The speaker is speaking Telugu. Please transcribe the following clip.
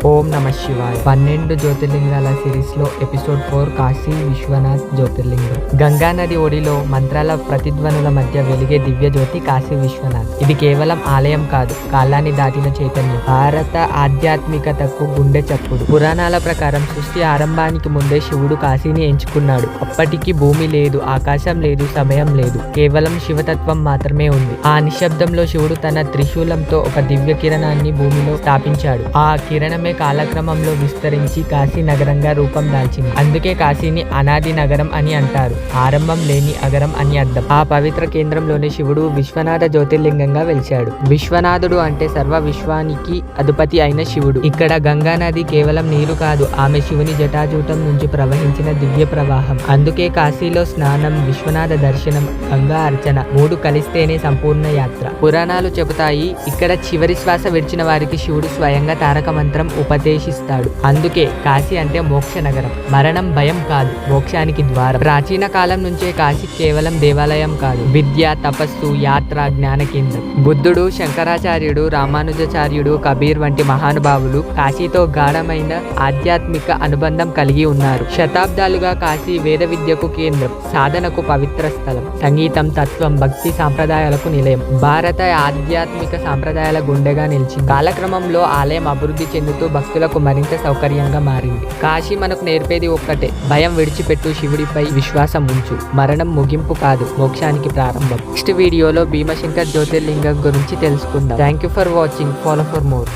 ఓం నమ శివాయ 12 జ్యోతిర్లింగాల సిరీస్ లో ఎపిసోడ్ 4 కాశీ విశ్వనాథ్ జ్యోతిర్లింగం. గంగా నది ఒడిలో మంత్రాల ప్రతిధ్వనుల మధ్య వెలిగే దివ్య జ్యోతి కాశీ విశ్వనాథ్. ఇది కేవలం ఆలయం కాదు, కాలాన్ని దాటిన చైతన్యం. భారత ఆధ్యాత్మికతకు గుండె చప్పుడు. పురాణాల ప్రకారం సృష్టి ఆరంభానికి ముందే శివుడు కాశీని ఎంచుకున్నాడు. అప్పటికి భూమి లేదు, ఆకాశం లేదు, సమయం లేదు, కేవలం శివతత్వం మాత్రమే ఉంది. ఆ నిశ్శబ్దంలో శివుడు తన త్రిశూలంతో ఒక దివ్య కిరణాన్ని భూమిలో స్థాపించాడు. ఆ కిరణమే కాలక్రమంలో విస్తరించి కాశీ నగరంగా రూపం దాల్చింది. అందుకే కాశీని అనాది నగరం అని అంటారు. ఆరంభం లేని అగరం అని అర్థం. ఆ పవిత్ర కేంద్రంలోనే శివుడు విశ్వనాథ జ్యోతిర్లింగంగా వెలిశాడు. విశ్వనాథుడు అంటే సర్వ విశ్వానికి అధిపతి అయిన శివుడు. ఇక్కడ గంగా నది కేవలం నీరు కాదు, ఆమె శివుని జటాజూటం నుంచి ప్రవహించిన దివ్య ప్రవాహం. అందుకే కాశీలో స్నానం, విశ్వనాథ దర్శనం, గంగా అర్చన 3 కలిస్తేనే సంపూర్ణ యాత్ర. పురాణాలు చెబుతాయి, ఇక్కడ చివరి శ్వాస విడిచిన వారికి శివుడు స్వయంగా తారక మంత్రం ఉపదేశిస్తాడు. అందుకే కాశీ అంటే మోక్ష నగరం. మరణం భయం కాదు, మోక్షానికి ద్వారం. ప్రాచీన కాలం నుంచే కాశీ కేవలం దేవాలయం కాదు, విద్య, తపస్సు, యాత్ర, జ్ఞాన కేంద్రం. బుద్ధుడు, శంకరాచార్యుడు, రామానుజాచార్యుడు, కబీర్ వంటి మహానుభావులు కాశీతో గాఢమైన ఆధ్యాత్మిక అనుబంధం కలిగి ఉన్నారు. శతాబ్దాలుగా కాశీ వేద విద్యకు కేంద్రం, సాధనకు పవిత్ర స్థలం, సంగీతం, తత్వం, భక్తి సాంప్రదాయాలకు నిలయం. భారత ఆధ్యాత్మిక సాంప్రదాయాల గుండెగా నిలిచింది. కాలక్రమంలో ఆలయం అభివృద్ధి చెందుతూ భక్తులకు మరింత సౌకర్యంగా మారింది. కాశీ మనకు నేర్పేది ఒక్కటే, భయం విడిచిపెట్టు, శివుడిపై విశ్వాసం ఉంచు. మరణం ముగింపు కాదు, మోక్షానికి ప్రారంభం. నెక్స్ట్ వీడియోలో భీమశంకర్ జ్యోతిర్లింగం గురించి తెలుసుకుందాం. Thank you for watching. Follow for more.